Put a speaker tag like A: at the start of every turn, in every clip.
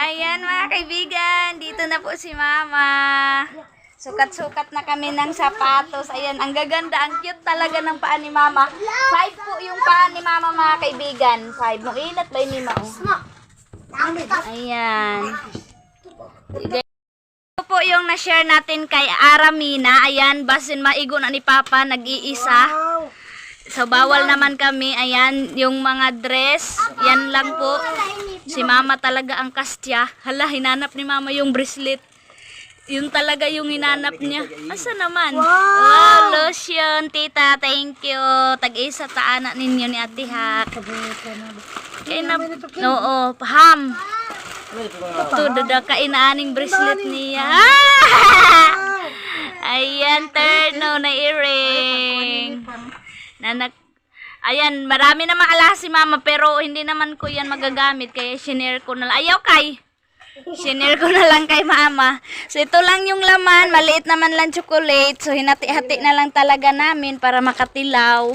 A: Ayan mga kaibigan, dito na po si Mama. Sukat-sukat na kami ng sapatos. Ayan, ang gaganda, ang cute talaga ng paa ni Mama. 5 po yung paa ni Mama mga kaibigan. 5. Muinat ba ni Mao? Ayan. Ito po yung na-share natin kay Aramina. Ayan, basin maigo na ni Papa, nag-iisa. So, bawal naman kami. Ayan, yung mga dress. Yan lang po. Si Mama talaga ang kastya. Hala, hinanap ni Mama yung bracelet. Yun talaga yung hinanap niya. Asa naman? Wow, lotion, tita. Thank you. Tag-isa taana ninyo ni Ate Hak. Kaya na, oo, paham. Ito, dadakain na aning bracelet niya. Ayan, terno na earring. Ayan, marami naman alahas si Mama pero hindi naman ko yan magagamit kaya shinare ko na lang. Ayaw kay! Shinare ko na lang kay Mama. So ito lang yung laman, maliit naman lang chocolate. So hinati-hati na lang talaga namin para makatilaw.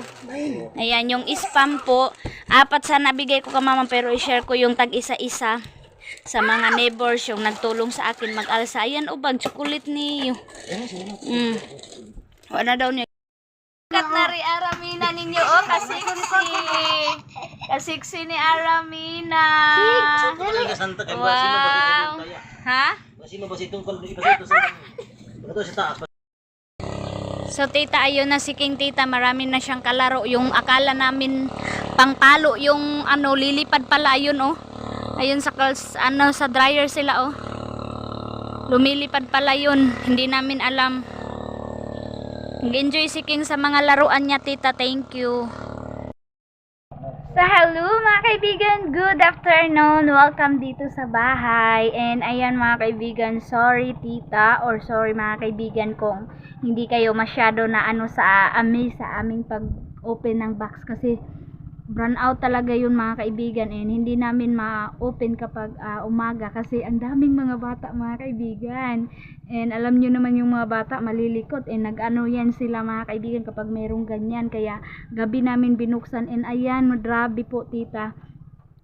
A: Ayan, yung spam po. 4 sana bigay ko kay Mama pero i-share ko yung tag-isa-isa sa mga neighbors yung nagtulong sa akin mag-alsa. Ayan, ubag, chocolate niyo. Wala daw niya. Kat na rin Aramina ninyo, oh, kasiksi ni Aramina. Wow. Ha? So tita, ayun na si King tita, marami na siyang kalaro. Yung akala namin pangpalo, yung ano, lilipad pala, ayun oh. Ayun sa sa dryer sila oh. Lumilipad pala yun, hindi namin alam. Nag-enjoy si King sa mga laruan niya, tita. Thank you. So, hello mga kaibigan. Good afternoon. Welcome dito sa bahay. And ayan mga kaibigan, sorry tita or sorry mga kaibigan kung hindi kayo masyado na ano sa aming pag-open ng box kasi run out talaga yun mga kaibigan and hindi namin ma-open kapag umaga kasi ang daming mga bata mga kaibigan and alam nyo naman yung mga bata malilikot and nag-ano yan sila mga kaibigan kapag mayroong ganyan kaya gabi namin binuksan and ayan, grabe po tita,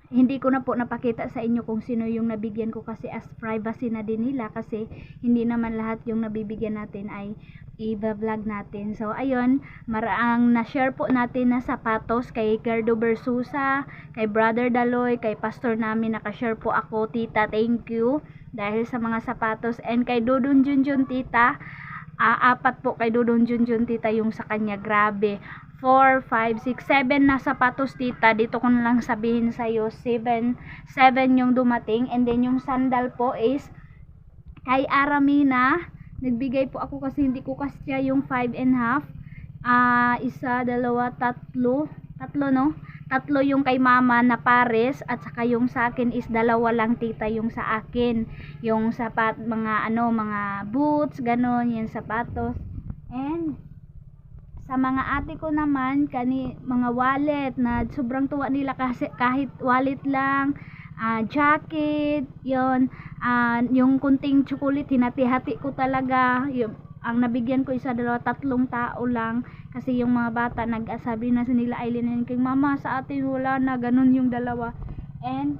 A: hindi ko na po napakita sa inyo kung sino yung nabigyan ko kasi as privacy na din nila kasi hindi naman lahat yung nabibigyan natin ay i-vlog natin. So ayun, maraang na-share po natin na sapatos kay Gerdo Bersusa, kay Brother Daloy, kay Pastor namin nakashare po ako tita, thank you dahil sa mga sapatos and kay Dudon Junjun tita, 4 po kay Dudon Junjun tita yung sa kanya, grabe 4, 5, 6, 7 na sapatos tita, dito ko na lang sabihin sa'yo 7 yung dumating and then yung sandal po is kay Aramina, nagbigay po ako kasi hindi ko kasya yung 5.5, 1, 2, 3, 3 no? 3 yung kay Mama na pares at saka yung sa akin is 2 lang tita yung sa akin. Yung sapat, mga mga boots, ganon, yung sapatos. And sa mga ate ko naman, mga wallet na sobrang tuwa nila kasi kahit wallet lang, jacket, yon, yung kunting chocolate, hinati-hati ko talaga. Ang nabigyan ko isa, 2, 3 tao lang kasi yung mga bata nag-asabi na nila Aileen kay Mama sa atin wala na, ganun yung 2 and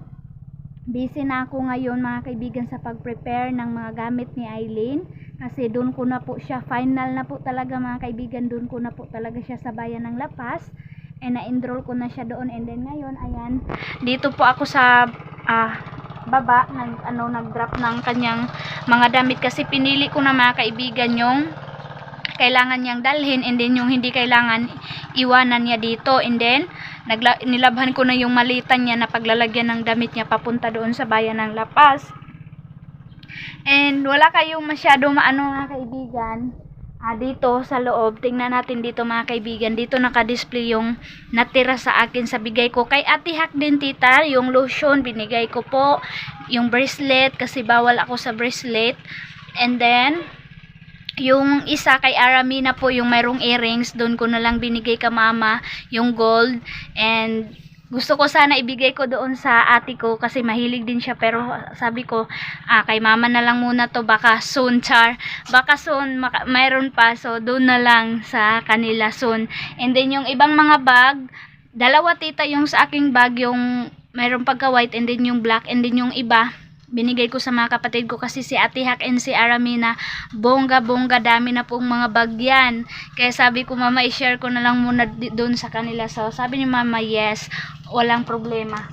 A: busy na ako ngayon mga kaibigan sa pag-prepare ng mga gamit ni Aileen kasi doon ko na po siya, final na po talaga mga kaibigan, doon ko na po talaga siya sa bayan ng Lapas and na-enroll ko na siya doon and then ngayon ayan, dito po ako sa baba, nag-drop ng kanyang mga damit kasi pinili ko na mga kaibigan yung kailangan niyang dalhin and then yung hindi kailangan iwanan niya dito and then nilabhan ko na yung malitan niya na paglalagyan ng damit niya papunta doon sa bayan ng Lapas and wala kayong masyado maano mga kaibigan. Dito sa loob, tingnan natin dito mga kaibigan, dito naka-display yung natira sa akin sa bigay ko kay Ate Hak din tita, yung lotion binigay ko po, yung bracelet kasi bawal ako sa bracelet and then yung isa kay Aramina po yung mayroong earrings, doon ko na lang binigay kay Mama yung gold and gusto ko sana ibigay ko doon sa ate ko kasi mahilig din siya pero sabi ko kay Mama na lang muna to, baka soon baka soon mayroon pa, so doon na lang sa kanila soon. And then yung ibang mga bag, 2 tita yung sa aking bag, yung mayroon pagka white and then yung black and then yung iba Binigay ko sa mga kapatid ko kasi si Ate Hak and si Aramina, bongga dami na pong mga bagyan. Kaya sabi ko, mama, i-share ko na lang muna doon sa kanila. So sabi ni mama, yes, walang problema.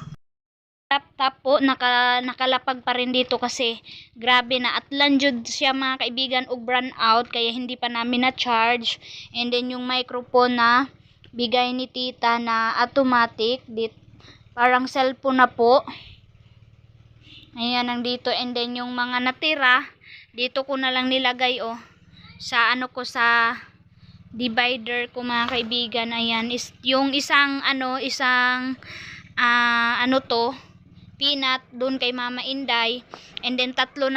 A: Tap po, nakalapag pa rin dito kasi grabe na atlan jud siya mga kaibigan og brand out, kaya hindi pa namin na charge. And then yung microphone na bigay ni tita na automatic parang cellphone na po, ayan nandito. And then yung mga natira dito ko na lang nilagay sa ano ko, sa divider ko mga kaibigan. Ayan is yung isang ano to peanut doon kay Mama Inday, and then tatlo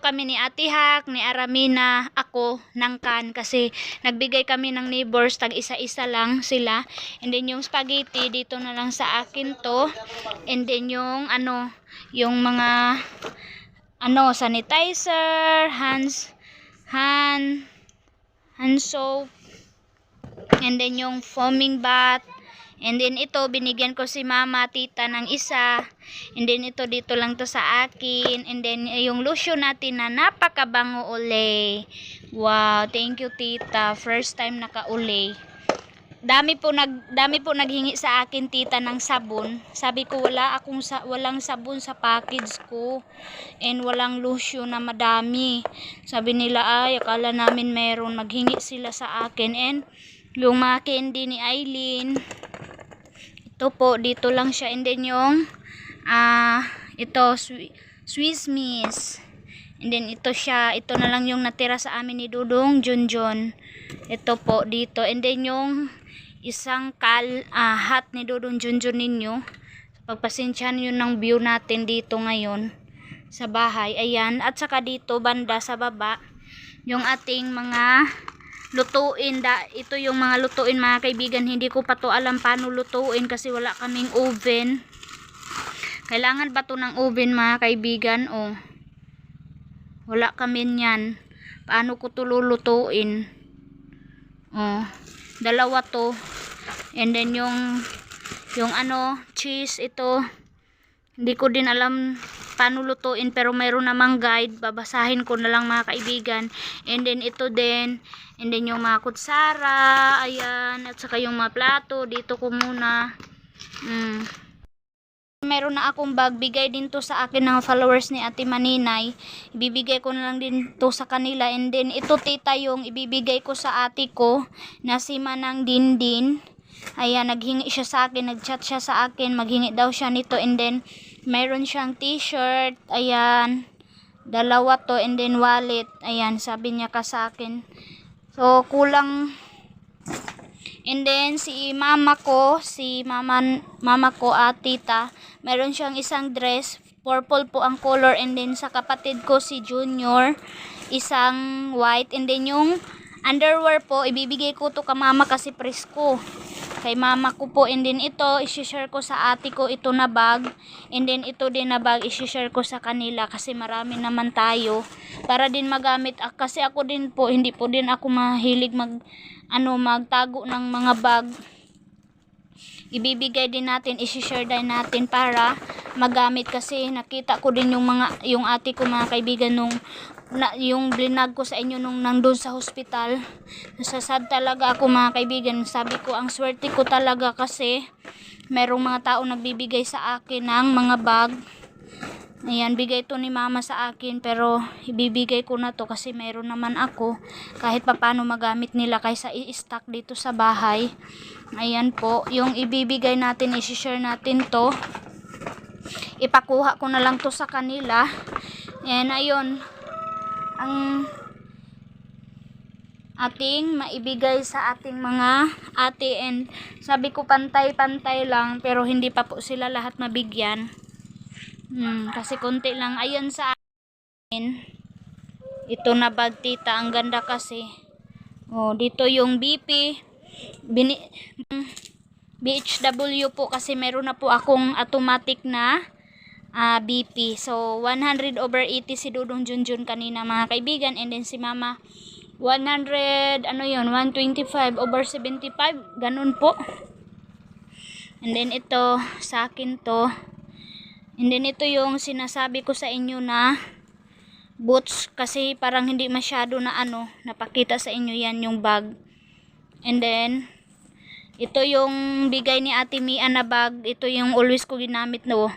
A: kami ni Ate Hak, ni Aramina, ako ng can kasi nagbigay kami ng neighbors, tag isa-isa lang sila. And then yung spaghetti dito na lang sa akin to, and then yung yung mga sanitizer, hand soap, and then yung foaming bath. And then ito, binigyan ko si mama, tita ng isa. And then ito, dito lang to sa akin. And then yung lotion natin na napakabango uli. Wow, thank you tita. First time naka-uli. Dami po naghingi sa akin tita ng sabon. Sabi ko walang sabon sa package ko. And walang lotion na madami. Sabi nila ay akala namin meron. Maghingi sila sa akin. And yung mga candy ni Aileen, ito po, dito lang siya. And then yung ito, Swiss Miss. And then ito na lang yung natira sa amin ni Dudong Junjun. Ito po dito. And then yung isang hat ni Dudong Junjun ninyo. Pagpasensyahan yun ng view natin dito ngayon sa bahay. Ayan. At saka dito banda sa baba, yung ating mga lutuin. Ito yung mga lutuin mga kaibigan. Hindi ko pa to alam paano lutuin kasi wala kaming oven. Kailangan ba to ng oven mga kaibigan? Wala kami yan. Paano ko to lulutuin? Dalawa to. And then yung cheese, ito hindi ko din alam paano lutuin, pero mayroon namang guide, babasahin ko na lang mga kaibigan. And then ito din, and then yung mga kutsara, ayan, at saka yung mga plato, dito ko muna. Meron na akong bag, bigay din to sa akin ng followers ni Ate Maninay, ibibigay ko na lang din to sa kanila. And then ito tita yung ibibigay ko sa ate ko na si Manang Dindin. Ayan, naghingi siya sa akin, nagchat siya sa akin, maghingi daw siya nito. And then mayroon siyang t-shirt, ayan, dalawa to, and then wallet, ayan, sabi niya ka sa akin. So kulang. And then si mama ko tita, mayroon siyang isang dress, purple po ang color. And then sa kapatid ko si Junior, isang white. And then yung underwear po, ibibigay ko to ka mama kasi presko kay mama ko po. And then ito, isi-share ko sa ate ko, ito na bag. And then ito din na bag, isi-share ko sa kanila kasi marami naman tayo para din magamit. Kasi ako din po, hindi po din ako mahilig magtago ng mga bag. Ibibigay din natin, isi-share din natin para magamit kasi nakita ko din yung ate ko mga kaibigan yung blinag ko sa inyo nung nandun sa hospital. Nasasad talaga ako mga kaibigan. Sabi ko ang swerte ko talaga kasi merong mga tao nagbibigay sa akin ng mga bag. Ayan, bigay to ni mama sa akin, pero ibibigay ko na to kasi meron naman ako kahit papano magamit nila kaysa i-stock dito sa bahay. Ayan po, yung ibibigay natin, i-share natin to. Ipakuha ko na lang to sa kanila. And ayun, ang ating maibigay sa ating mga ate. And sabi ko pantay-pantay lang, pero hindi pa po sila lahat mabigyan. Kasi konti lang. Ayun sa akin, ito na bag tita, ang ganda kasi. Dito yung BHW po kasi meron na po akong automatic na BP. So 100/80 si Dudong Junjun kanina mga kaibigan. And then si mama 125/75, ganun po. And then ito sa akin to, And then ito yung sinasabi ko sa inyo na boots, kasi parang hindi masyado na napakita sa inyo yan yung bag. And then ito yung bigay ni Ate Mia na bag. Ito yung always ko ginamit, no.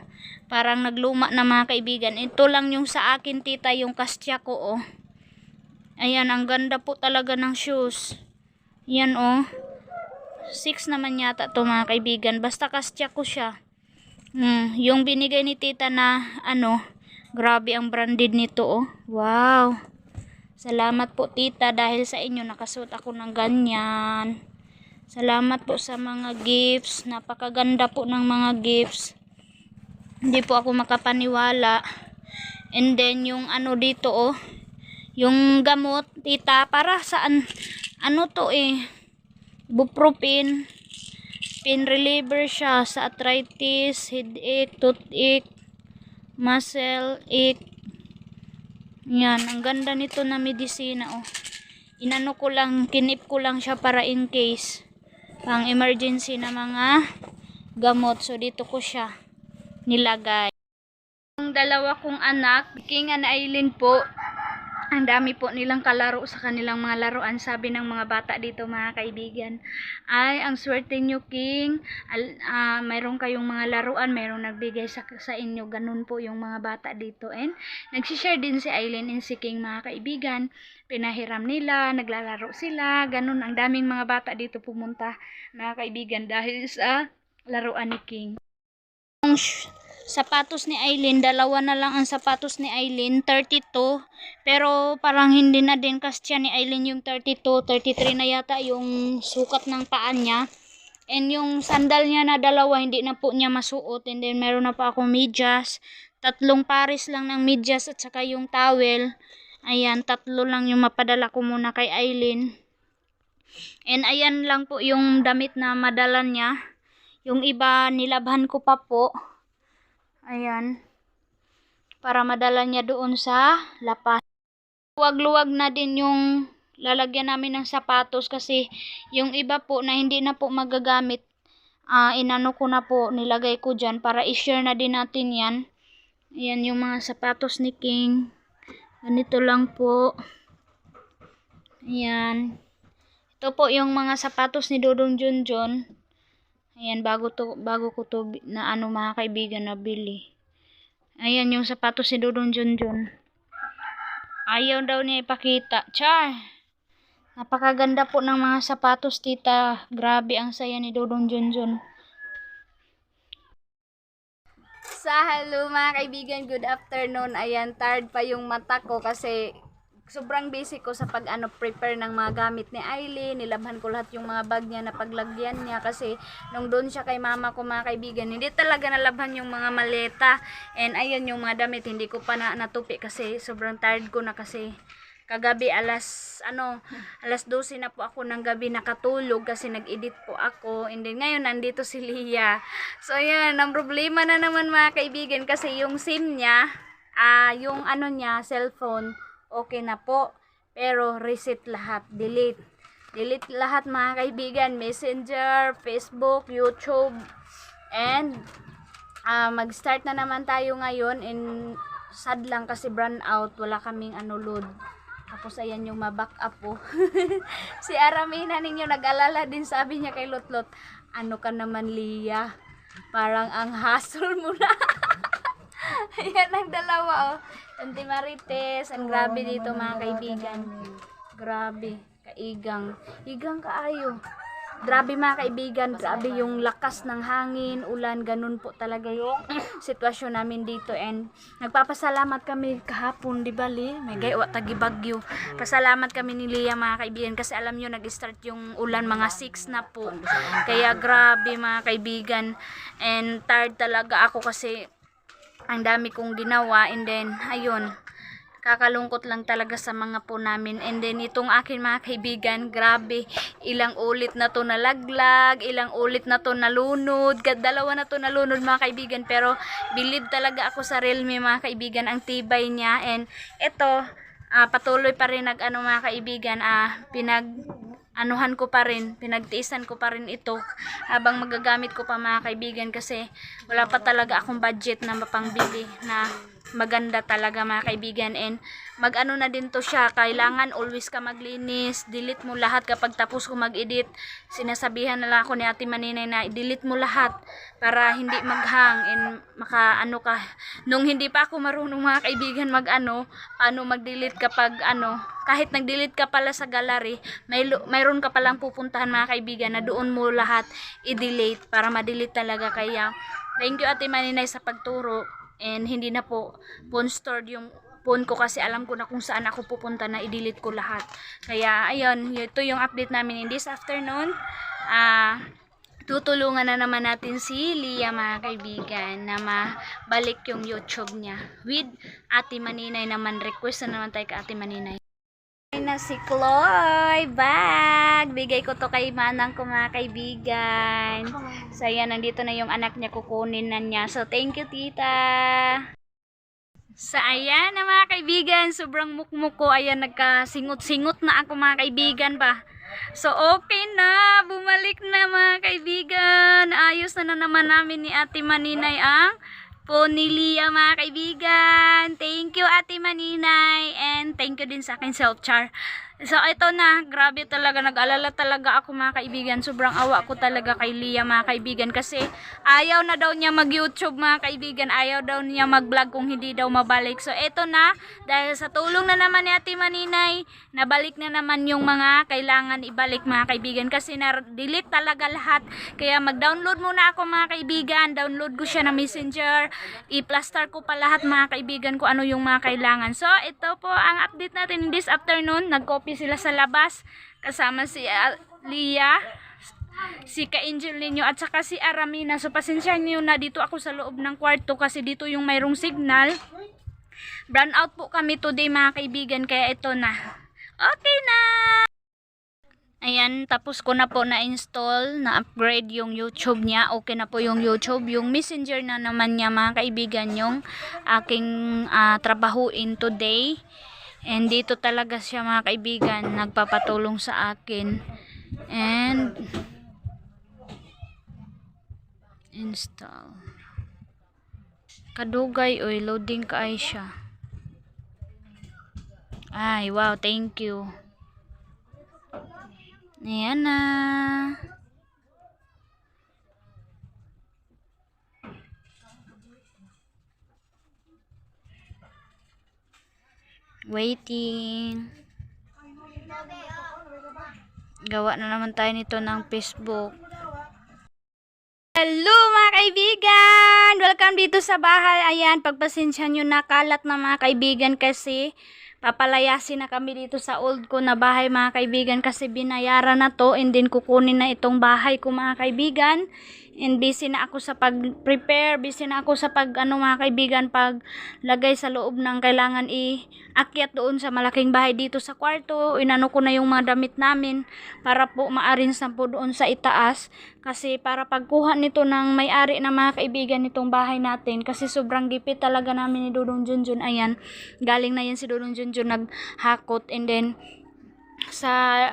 A: Parang nagluma na, mga kaibigan. Ito lang yung sa akin, tita, yung kastya ko, oh. Ayan, ang ganda po talaga ng shoes. Yan, oh. 6 naman yata to, mga kaibigan. Basta kastya ko siya. Yung binigay ni tita na grabe ang branded nito, oh. Wow. Salamat po, tita, dahil sa inyo nakasuot ako ng ganyan. Salamat po sa mga gifts. Napakaganda po ng mga gifts. Hindi po ako makapaniwala. And then yung dito, oh, yung gamot, tita, para saan? To ibuprofen, pain reliever siya sa arthritis, headache, toothache, muscle ache. Yan, ang ganda nito na medisina, oh. Kinip ko lang siya para in case, pang emergency na mga gamot. So dito ko siya nilagay. Ang dalawa kong anak, King and Aileen po, ang dami po nilang kalaro sa kanilang mga laruan. Sabi ng mga bata dito, mga kaibigan, ay ang swerte nyo, King. Mayroon kayong mga laruan, mayroong nagbigay sa inyo. Ganun po yung mga bata dito. And nagsishare din si Aileen and si King, mga kaibigan. Pinahiram nila, naglalaro sila. Ganun, ang daming mga bata dito pumunta, mga kaibigan, dahil sa laruan ni King. Yung sapatos ni Aileen, dalawa na lang ang sapatos ni Aileen, 32, pero parang hindi na din kasya ni Aileen yung 32, 33 na yata yung sukat ng paa niya. And yung sandal niya na dalawa, hindi na po niya masuot. And then meron na pa akong medyas, 3 pares lang ng medyas at saka yung towel. Ayan, 3 lang yung mapadala ko muna kay Aileen. And ayan lang po yung damit na madala niya. Yung iba nilabhan ko pa po. Ayan. Para madala niya doon sa lapas. Luwag-luwag na din yung lalagyan namin ng sapatos, kasi yung iba po na hindi na po magagamit, inano ko na po, nilagay ko dyan para i-share na din natin yan. Ayan yung mga sapatos ni King. Ganito lang po. Ayan. Ito po yung mga sapatos ni Dodong Junjun. Ayan, bago ko to na mga kaibigan, nabili. Ayan yung sapatos ni Dodong Junjun. Ayaw daw niya ipakita. Char! Napakaganda po ng mga sapatos, tita. Grabe, ang saya ni Dodong Junjun. Hello mga kaibigan, good afternoon. Ayan, tired pa yung mata ko kasi sobrang busy ko sa prepare ng mga gamit ni Aileen. Nilabhan ko lahat yung mga bag niya na paglagyan niya, kasi nung doon siya kay mama ko, mga kaibigan, hindi talaga nalabhan yung mga maleta. And ayan yung mga damit, hindi ko pa natupi kasi sobrang tired ko na, kasi kagabi alas 12 na po ako ng gabi nakatulog kasi nag-edit po ako. And then ngayon nandito si Leah. So ayan, ang problema na naman, mga kaibigan, kasi yung SIM niya, yung niya, cellphone, okay na po, pero reset lahat, delete lahat, mga kaibigan. Messenger, Facebook, YouTube, and mag-start na naman tayo ngayon. And sad lang kasi brand out, wala kaming load. Tapos ayan yung ma-back up po. Si Aramina ninyo nag-alala din, sabi niya kay Lotlot, ano ka naman, Leah, parang ang hassle mo na. Ayan ang dalawa, oh. Tanti Marites, ang grabe dito, mga kaibigan. Grabe, kaigang. Igang kaayo. Grabe, mga kaibigan, grabe yung lakas ng hangin, ulan, ganun po talaga yung sitwasyon namin dito. And nagpapasalamat kami kahapon, di ba, Li? May gawa tagi bagyo. Pasalamat kami ni Leah, mga kaibigan, kasi alam nyo, nag-start yung ulan, mga 6 na po. Kaya grabe, mga kaibigan. And tired talaga ako kasi ang dami kong ginawa. And then, ayun, kakalungkot lang talaga sa mga po namin. And then itong akin, mga kaibigan, grabe, ilang ulit na to nalaglag, ilang ulit na to nalunod, dalawa na to nalunod, mga kaibigan. Pero believe talaga ako sa Realme, mga kaibigan, ang tibay niya. And ito, patuloy pa rin mga kaibigan, anuhan ko pa rin, pinagtiisan ko pa rin ito habang magagamit ko pa mga kaibigan kasi wala pa talaga akong budget na mapangbili na maganda talaga mga kaibigan. And mag-ano na din to siya, kailangan always ka maglinis, delete mo lahat kapag tapos ko mag-edit. Sinasabihan na lang ako ni Ate Maninay na delete mo lahat para hindi maghang and maka-ano ka. Nung hindi pa ako marunong mga kaibigan mag-ano, paano mag-delete kapag ano, kahit nag-delete ka pala sa gallery, mayroon ka palang pupuntahan mga kaibigan na doon mo lahat i-delete para ma-delete talaga. Kaya thank you Ate Maninay sa pagturo, and hindi na po phone stored yung phone ko kasi alam ko na kung saan ako pupunta na i-delete ko lahat. Kaya ayun, ito yung update namin in this afternoon. Tutulungan na naman natin si Lia mga kaibigan na mabalik yung YouTube niya with Ate Maninay naman. Request na naman tayo kay Ate Maninay na si Chloe bag. Bigay ko to kay manang ko mga kaibigan. So ayan, nandito na yung anak niya, kukunin na niya. So thank you tita. So ayan na mga kaibigan, sobrang mukmuk ko. Ayan, nagkasingot-singot na ako mga kaibigan ba. So okay na, bumalik na mga kaibigan. Ayos na naman namin ni Ate Maninay ang phone ni Lia mga kaibigan. Thank you Ate Maninay, and thank you din sa akin self-char. So ito na, grabe talaga, nag-alala talaga ako mga kaibigan. Sobrang awa ko talaga kay Lia mga kaibigan kasi ayaw na daw niya mag-YouTube mga kaibigan. Ayaw daw niya mag-vlog kung hindi daw mabalik. So ito na, dahil sa tulong na naman ni Ate Maninay, nabalik na naman yung mga kailangan ibalik mga kaibigan kasi na-delete talaga lahat. Kaya mag-download muna ako mga kaibigan. Download ko siya na Messenger. I-plaster ko pa lahat mga kaibigan ko ano yung mga kailangan. So ito po ang update natin this afternoon. Nag-copy sila sa labas kasama si Lia, si Ka-Angel ninyo at saka si Aramina. So pasensya niyo na, dito ako sa loob ng kwarto kasi dito yung mayroong signal. Brown out po kami today mga kaibigan, kaya ito na. Okay na. Ayan, tapos ko na po na-install, na-upgrade yung YouTube niya. Okay na po yung YouTube. Yung Messenger na naman niya mga kaibigan, yung aking trabahuin today. And dito talaga siya mga kaibigan, nagpapatulong sa akin. And install. Kadugay, oy, loading ka ay siya. Ay, wow, thank you. Ayan na. Waiting. Gawa na naman tayo nito ng Facebook. Hello mga kaibigan! Welcome dito sa bahay. Ayan, pagpasensya nyo na, kalat na mga kaibigan kasi papalayasin na kami dito sa old ko na bahay mga kaibigan kasi binayaran na to, and then kukunin na itong bahay ko mga kaibigan. And busy na ako sa pag-prepare, busy na ako sa mga kaibigan, paglagay sa loob ng kailangan i-akyat doon sa malaking bahay dito sa kwarto. Inano ko na yung mga damit namin para po ma-arrange na po doon sa itaas. Kasi para pagkuha nito ng may-ari na mga kaibigan nitong bahay natin, kasi sobrang gipit talaga namin ni Dudong Junjun. Ayan, galing na yan si Dudong Junjun naghakot, and then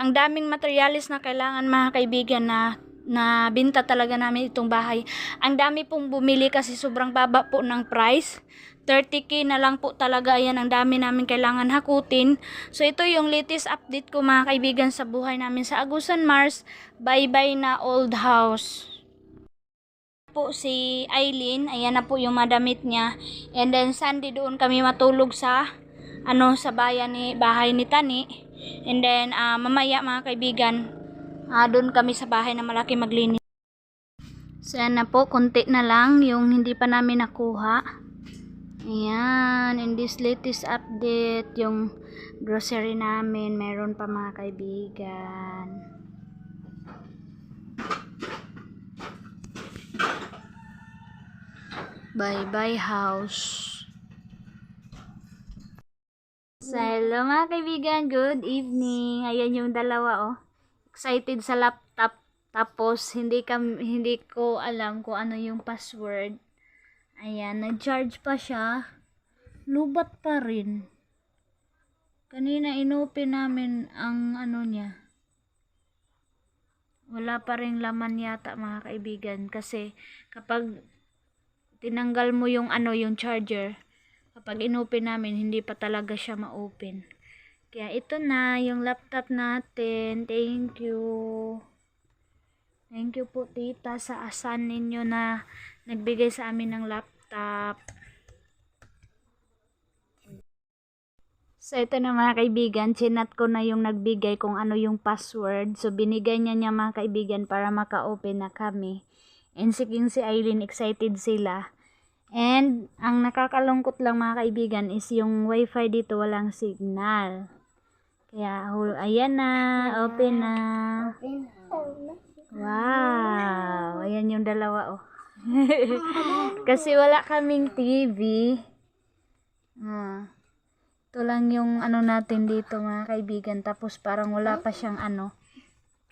A: ang daming materialis na kailangan mga kaibigan na binta talaga namin itong bahay. Ang dami pong bumili kasi sobrang baba po ng price. 30k na lang po talaga. Ayan, ang dami namin kailangan hakutin. So ito yung latest update ko mga kaibigan sa buhay namin sa Agusan Mars. Bye-bye na old house. Po si Eileen, ayan na po yung madamit niya. And then Sunday doon kami matulog sa bahay ni Tani. And then mamaya mga kaibigan, doon kami sa bahay na malaki maglinis. So yan na po, konti na lang yung hindi pa namin nakuha. Ayan, in this latest update, yung grocery namin, meron pa mga kaibigan. Bye-bye house. So hello mga kaibigan, good evening. Ayan yung dalawa oh. Excited sa laptop, tapos hindi ko alam kung ano yung password. Ayan, nag-charge pa siya, lubat pa rin. Kanina inopen namin ang niya, Wala pa ring laman yata mga kaibigan kasi kapag tinanggal mo yung yung charger, kapag inopen namin hindi pa talaga siya ma-open. Kaya ito na yung laptop natin. Thank you. Thank you po tita sa asan ninyo na nagbigay sa amin ng laptop. So ito na mga kaibigan, chinat ko na yung nagbigay kung ano yung password. So binigay niya mga kaibigan para maka-open na kami. And si Aileen excited sila. And ang nakakalungkot lang mga kaibigan is yung wifi dito walang signal. Kaya ayan na, open na. Wow, ayan yung dalawa Kasi wala kaming TV. Ito lang yung natin dito mga kaibigan. Tapos parang wala pa siyang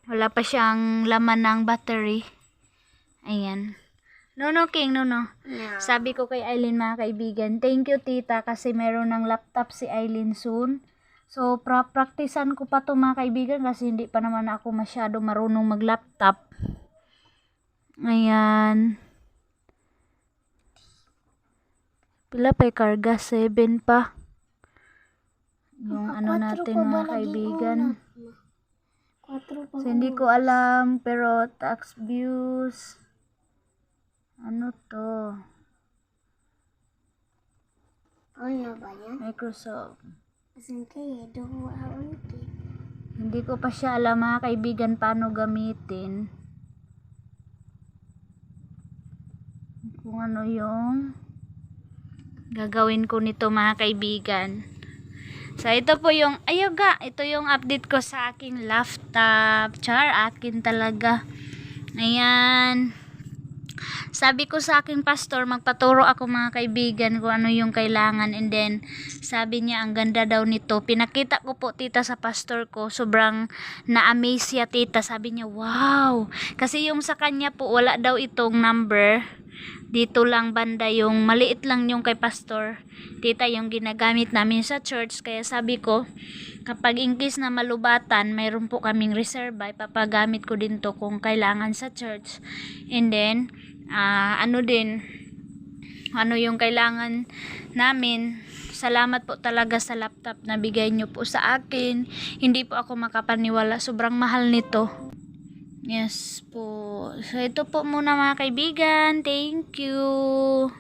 A: wala pa siyang laman ng battery. Ayan. No, King, no. Sabi ko kay Aileen mga kaibigan, thank you tita kasi meron ng laptop si Aileen soon. So, praktisan ko pa to mga kaibigan kasi hindi pa naman ako masyado marunong mag-laptop. Ayan. Pila pa karga? 7 pa. Yung natin mga kaibigan. So, hindi ko alam pero tax views. Ano to?
B: Ano ba yan?
A: Microsoft.
B: Hindi
A: ko pa siya alam mga kaibigan paano gamitin. Kung ano yung gagawin ko nito mga kaibigan. So ito po yung ito yung update ko sa aking laptop. Akin talaga. Ayan. Sabi ko sa aking pastor, magpaturo ako mga kaibigan kung ano yung kailangan, and then sabi niya ang ganda daw nito. Pinakita ko po tita sa pastor ko, sobrang na-amaze siya tita. Sabi niya, wow! Kasi yung sa kanya po wala daw itong number. Dito lang banda yung maliit lang yung kay pastor tita yung ginagamit namin sa church. Kaya sabi ko kapag in case na malubatan mayroon po kaming reserva, ipapagamit ko din to kung kailangan sa church. And then ano yung kailangan namin. Salamat po talaga sa laptop na bigay nyo po sa akin. Hindi po ako makapaniwala, sobrang mahal nito. Yes po. So ito po muna mga kaibigan. Thank you.